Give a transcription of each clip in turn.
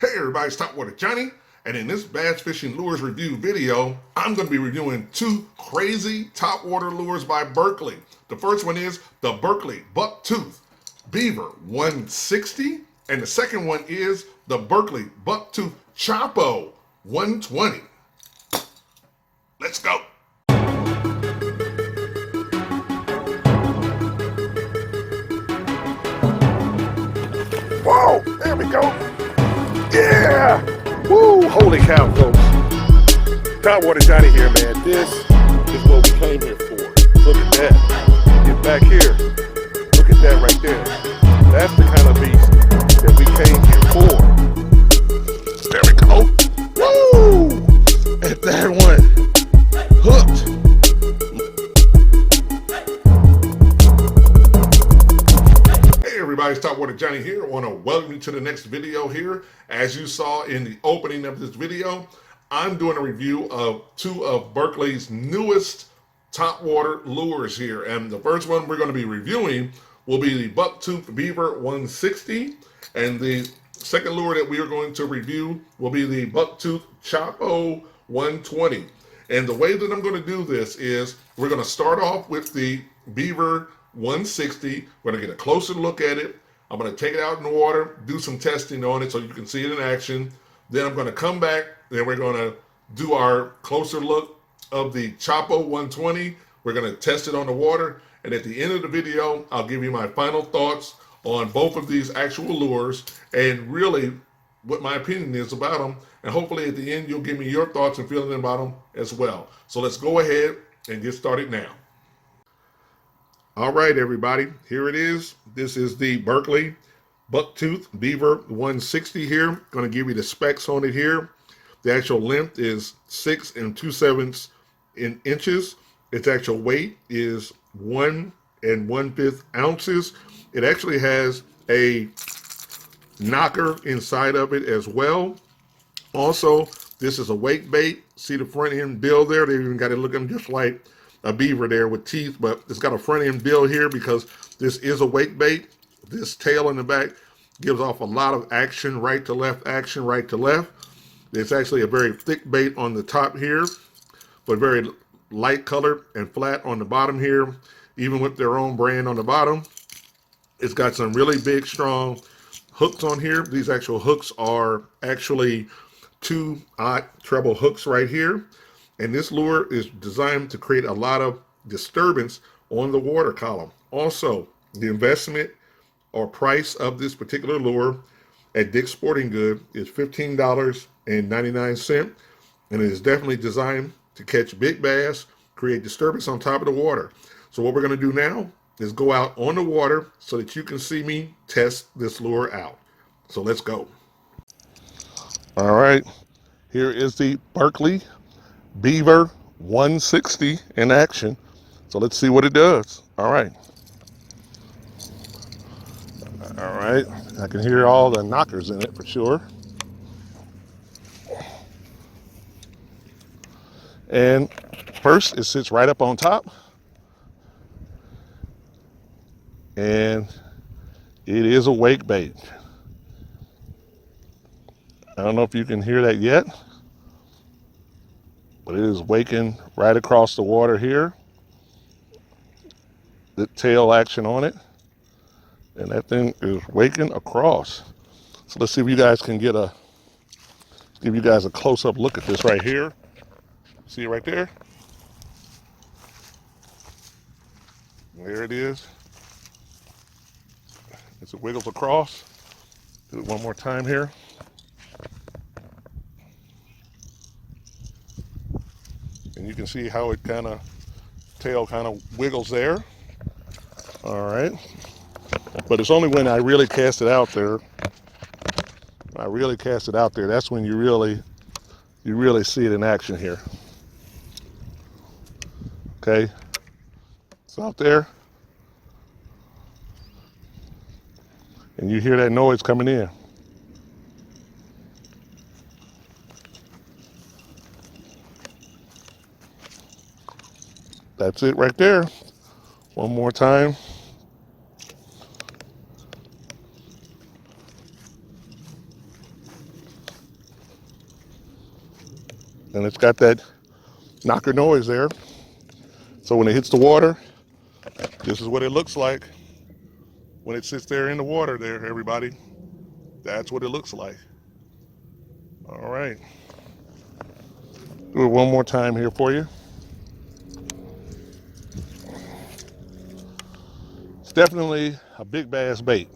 Hey everybody, it's Topwater Johnny, and in this bass fishing lures review video, I'm going to be reviewing two crazy topwater lures by Berkley. The first one is the Berkley Bucktooth Beaver 160, and the second one is the Berkley Bucktooth Choppo 120. Let's go. Whoa, there we go. Yeah! Woo! Holy cow, folks. Topwater Johnny here, man. This is what we came here for. Look at that. Get back here. Look at that right there. That's the kind of beast that we came here for. There we go. Woo! And that one hooked. Everybody, it's Topwater Johnny here. I want to welcome you to the next video here. As you saw in the opening of this video, I'm doing a review of two of Berkley's newest topwater lures here. And the first one we're going to be reviewing will be the Bucktooth Beaver 160. And the second lure that we are going to review will be the Bucktooth Choppo 120. And the way that I'm going to do this is we're going to start off with the Beaver 160. We're going to get a closer look at it. I'm going to take it out in the water, do some testing on it so you can see it in action. Then I'm going to come back, then we're going to do our closer look of the Choppo 120. We're going to test it on the water. And at the end of the video, I'll give you my final thoughts on both of these actual lures and really what my opinion is about them. And hopefully at the end, you'll give me your thoughts and feelings about them as well. So let's go ahead and get started now. All right, everybody, here it is. This is the Berkley Bucktooth Beaver 160 here. Going to give you the specs on it here. The actual length is 6 2/7 inches. Its actual weight is 1 1/5 ounces. It actually has a knocker inside of it as well. Also, this is a wake bait. See the front end bill there? They even got it looking just like a beaver there with teeth, but it's got a front end bill here because this is a wake bait. This tail in the back gives off a lot of action, right to left, action, right to left. It's actually a very thick bait on the top here, but very light colored and flat on the bottom here, even with their own brand on the bottom. It's got some really big, strong hooks on here. These actual hooks are actually 2 odd treble hooks right here. And this lure is designed to create a lot of disturbance on the water column. Also, the investment or price of this particular lure at Dick's Sporting Goods is $15.99. And it is definitely designed to catch big bass, create disturbance on top of the water. So what we're going to do now is go out on the water so that you can see me test this lure out. So let's go. All right, here is the Berkley Beaver 160 in action. So let's see what it does. All right, I can hear all the knockers in it for sure. And first, it sits right up on top. And it is a wake bait. I don't know if you can hear that yet, but it is waking right across the water here. The tail action on it, and that thing is waking across. So let's see if you guys can give you guys a close-up look at this right here. See it right there? There it is. As it wiggles across. Do it one more time here. And you can see how it tail kind of wiggles there. All right. But it's only when I really cast it out there. That's when you really see it in action here. Okay. It's out there. And you hear that noise coming in. That's it right there. One more time. and it's got that knocker noise there. So when it hits the water, this is what it looks like when it sits there in the water there, everybody. That's what it looks like. All right. Do it one more time here for you. It's definitely a big bass bait.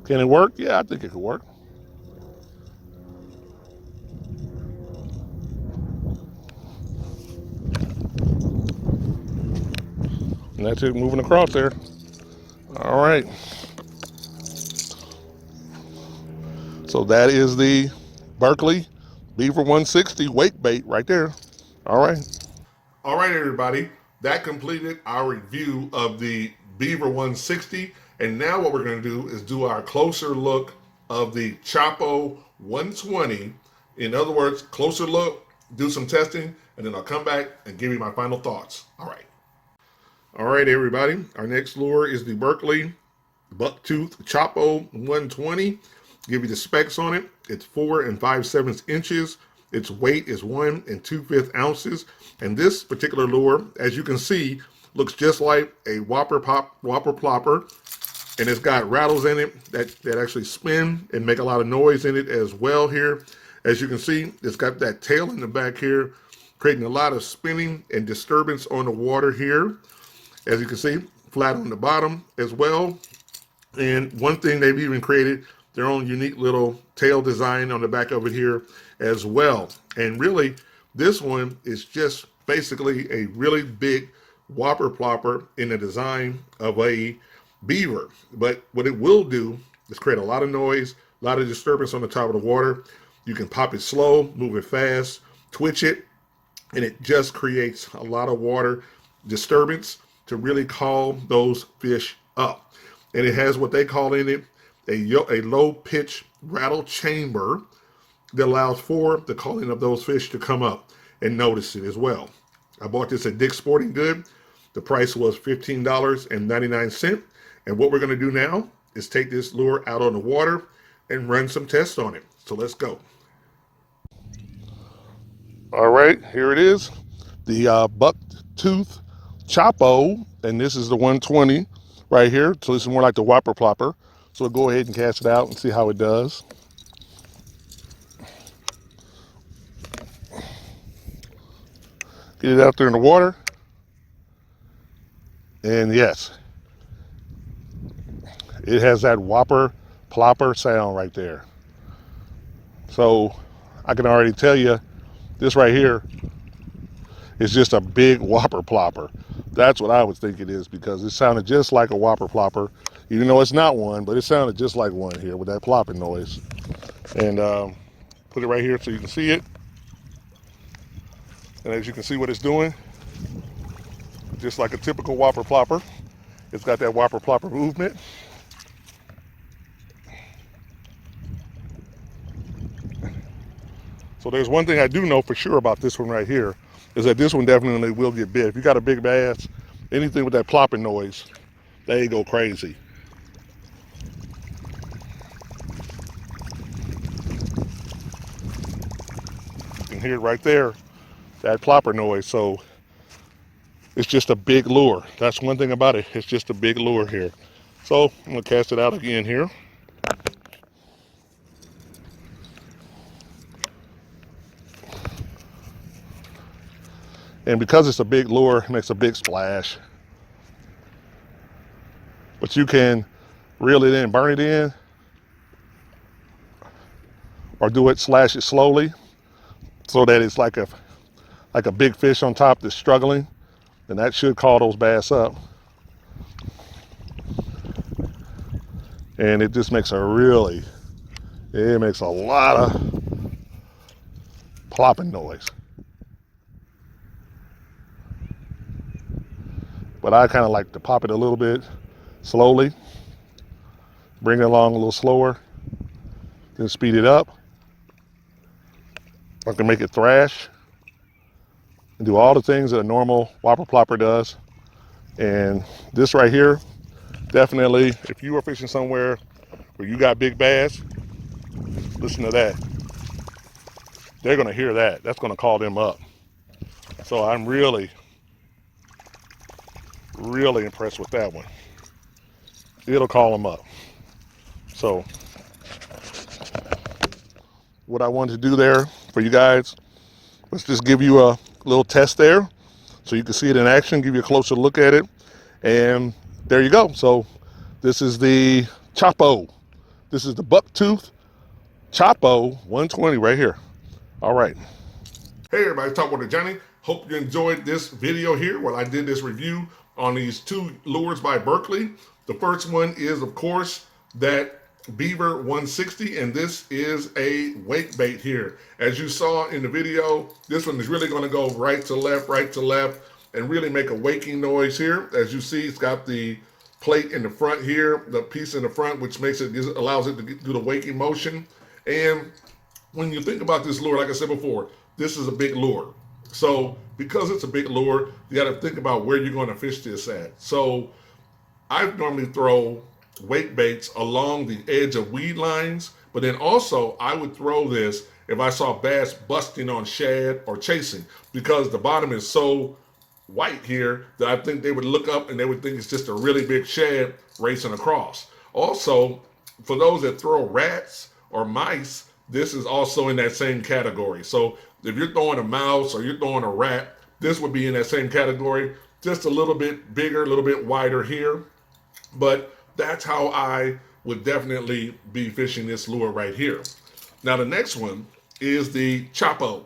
Can it work? Yeah, I think it could work. And that's it, moving across there. All right. So that is the Berkley Beaver 160 wake bait right there. All right. All right, everybody. That completed our review of the Beaver 160. And now what we're going to do is do our closer look of the Choppo 120. In other words, closer look, do some testing, and then I'll come back and give you my final thoughts. All right. All right, everybody. Our next lure is the Berkley Bucktooth Choppo 120. Give you the specs on it. It's 4 5/7 inches. Its weight is 1 2/5 ounces. And this particular lure, as you can see, looks just like a whopper plopper. And it's got rattles in it that actually spin and make a lot of noise in it as well here. As you can see, it's got that tail in the back here, creating a lot of spinning and disturbance on the water here. As you can see, flat on the bottom as well. And one thing, they've even created their own unique little tail design on the back of it here as well. And really, this one is just basically a really big whopper plopper in the design of a beaver. But what it will do is create a lot of noise, a lot of disturbance on the top of the water. You can pop it slow, move it fast, twitch it, and it just creates a lot of water disturbance to really call those fish up. And it has what they call in it a low pitch rattle chamber that allows for the calling of those fish to come up and notice it as well. I bought this at Dick's Sporting Goods. The price was $15.99. And what we're going to do now is take this lure out on the water and run some tests on it. So let's go. All right, here it is. The BUCKTOOTH CHOPPO, and this is the 120 right here. So this is more like the whopper plopper. So we'll go ahead and cast it out and see how it does. Get it out there in the water. And yes, it has that whopper plopper sound right there. So I can already tell you this right here is just a big whopper plopper. That's what I would think it is, because it sounded just like a whopper plopper, even though it's not one, but it sounded just like one here with that plopping noise. And put it right here so you can see it. And as you can see what it's doing, just like a typical whopper plopper, it's got that whopper plopper movement. So there's one thing I do know for sure about this one right here, is that this one definitely will get bit. If you got a big bass, anything with that plopping noise, they go crazy. You can hear it right there, that plopper noise. So it's just a big lure. That's one thing about it. It's just a big lure here. So I'm gonna cast it out again here. And because it's a big lure, it makes a big splash. But you can reel it in, burn it in, or do it, slash it slowly, so that it's like a big fish on top that's struggling, and that should call those bass up. And it just makes it makes a lot of plopping noise. But I kind of like to pop it a little bit slowly, bring it along a little slower, then speed it up. I can make it thrash and do all the things that a normal whopper plopper does. And this right here, definitely, if you are fishing somewhere where you got big bass, listen to that. they're going to hear that. That's going to call them up. So I'm really impressed with that one. It'll call them up. So what I wanted to do there for you guys was just give you a little test there so you can see it in action, give you a closer look at it. And there you go. So this is the Choppo. This is the BUCKTOOTH CHOPPO 120 right here. All right. Hey everybody, Topwater Johnny. Hope you enjoyed this video here where I did this review on these two lures by Berkley. The first one is, of course, that Beaver 160, and this is a wake bait here. As you saw in the video, this one is really going to go right to left, and really make a waking noise here. As you see, it's got the plate in the front here, the piece in the front, which makes it, allows it to do the waking motion. And when you think about this lure, like I said before, this is a big lure. So because it's a big lure, you got to think about where you're going to fish this at. So I normally throw wake baits along the edge of weed lines, but then also I would throw this if I saw bass busting on shad or chasing, because the bottom is so white here that I think they would look up and they would think it's just a really big shad racing across. Also, for those that throw rats or mice, this is also in that same category. So if you're throwing a mouse or you're throwing a rat, this would be in that same category, just a little bit bigger, a little bit wider here. But that's how I would definitely be fishing this lure right here. Now the next one is the Choppo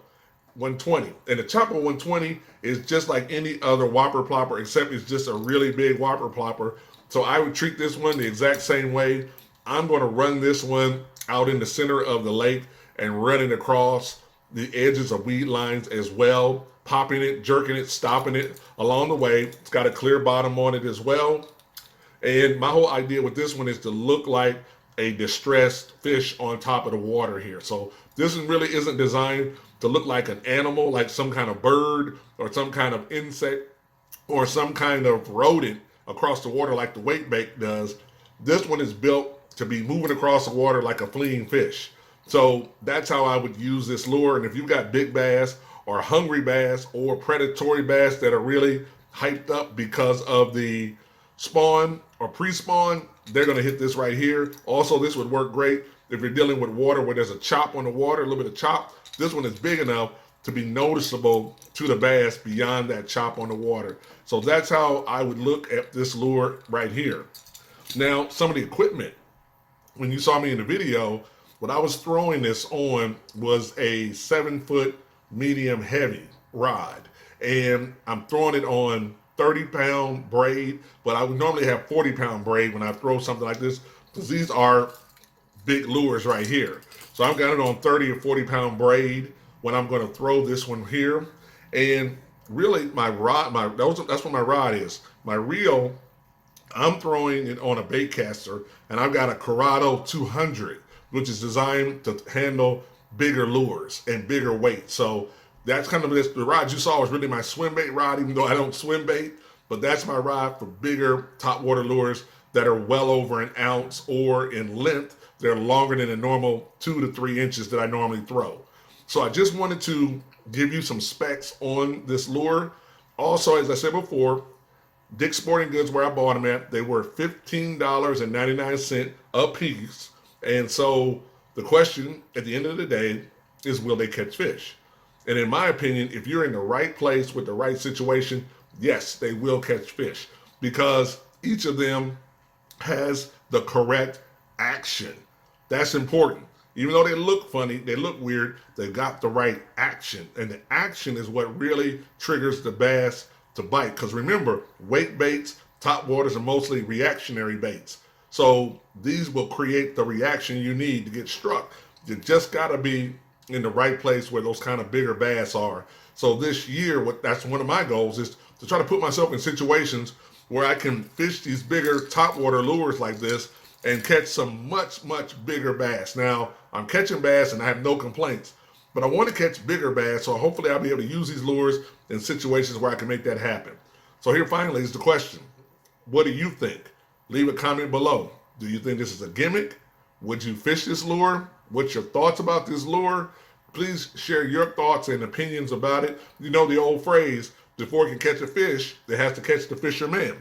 120. And the Choppo 120 is just like any other whopper plopper, except it's just a really big whopper plopper. So I would treat this one the exact same way. I'm going to run this one out in the center of the lake and run it across the edges of weed lines as well, popping it, jerking it, stopping it along the way. It's got a clear bottom on it as well. And my whole idea with this one is to look like a distressed fish on top of the water here. So this one really isn't designed to look like an animal, like some kind of bird or some kind of insect or some kind of rodent across the water like the wake bait does. This one is built to be moving across the water like a fleeing fish. So that's how I would use this lure. And if you've got big bass or hungry bass or predatory bass that are really hyped up because of the spawn or pre-spawn, they're going to hit this right here. Also, this would work great if you're dealing with water where there's a chop on the water, a little bit of chop. This one is big enough to be noticeable to the bass beyond that chop on the water. So that's how I would look at this lure right here. Now, some of the equipment, when you saw me in the video, what I was throwing this on was a 7-foot medium heavy rod. And I'm throwing it on 30-pound braid, but I would normally have 40-pound braid when I throw something like this, because these are big lures right here. So I've got it on 30 or 40-pound braid when I'm going to throw this one here. And really my rod, that's what my rod is. My reel, I'm throwing it on a bait caster, and I've got a Corrado 200, which is designed to handle bigger lures and bigger weight. So that's kind of this. The rod you saw was really my swim bait rod, even though I don't swim bait, but that's my rod for bigger topwater lures that are well over an ounce, or in length, they're longer than a normal 2 to 3 inches that I normally throw. So I just wanted to give you some specs on this lure. Also, as I said before, Dick's Sporting Goods, where I bought them at, they were $15.99 a piece. And so the question at the end of the day is, will they catch fish? And in my opinion, if you're in the right place with the right situation, yes, they will catch fish, because each of them has the correct action. That's important. Even though they look funny, they look weird, they've got the right action. And the action is what really triggers the bass to bite. Because remember, wake baits, topwaters are mostly reactionary baits. So these will create the reaction you need to get struck. You just got to be in the right place where those kind of bigger bass are. So this year, that's one of my goals, is to try to put myself in situations where I can fish these bigger topwater lures like this and catch some much, much bigger bass. Now, I'm catching bass and I have no complaints, but I want to catch bigger bass, so hopefully I'll be able to use these lures in situations where I can make that happen. So here finally is the question. What do you think? Leave a comment below. Do you think this is a gimmick? Would you fish this lure? What's your thoughts about this lure? Please share your thoughts and opinions about it. You know the old phrase, before it can catch a fish, it has to catch the fisherman.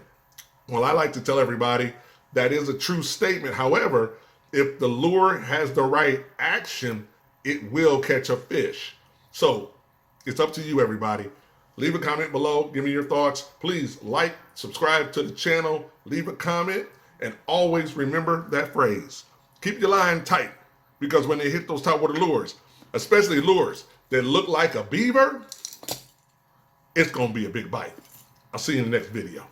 Well, I like to tell everybody that is a true statement. However, if the lure has the right action, it will catch a fish. So it's up to you, everybody. Leave a comment below. Give me your thoughts. Please like, subscribe to the channel, leave a comment, and always remember that phrase. Keep your line tight, because when they hit those topwater lures, especially lures that look like a beaver, it's going to be a big bite. I'll see you in the next video.